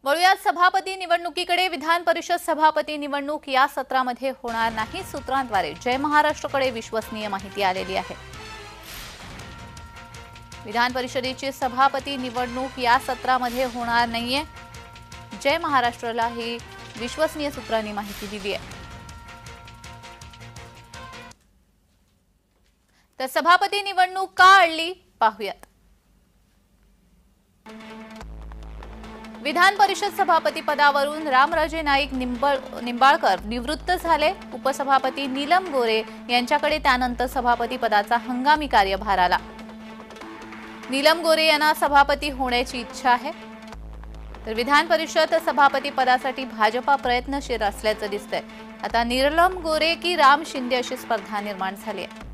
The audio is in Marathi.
वळूयात सभापती निवडणुकीकडे। विधान परिषद सभापती निवडणूक या सत्रामध्ये होणार नाही। सूत्रांद्वारे जय महाराष्ट्रकडे विश्वसनीय माहिती आलेली आहे। विधान परिषदेची सभापती निवडणूक या सत्रामध्ये होणार नाहीये। जय महाराष्ट्रला ही विश्वसनीय सूत्रांनी माहिती दिली आहे। तर सभापती निवडणूक का अडली पाहूयात। विधान परिषद सभापती पदावरून रामराजे नाईक निंबाळकर निवृत्त झाले। उपसभापती नीलम गोरे यांच्याकडे त्यानंतर सभापती पदाचा हंगामी कार्यभार आला। नीलम गोरे यांना सभापती होण्याची इच्छा आहे। तर विधान परिषद सभापती पदासाठी भाजपा प्रयत्नशील असल्याचं दिसतंय। आता नीलम गोरे की राम शिंदे अशी स्पर्धा निर्माण झाली आहे।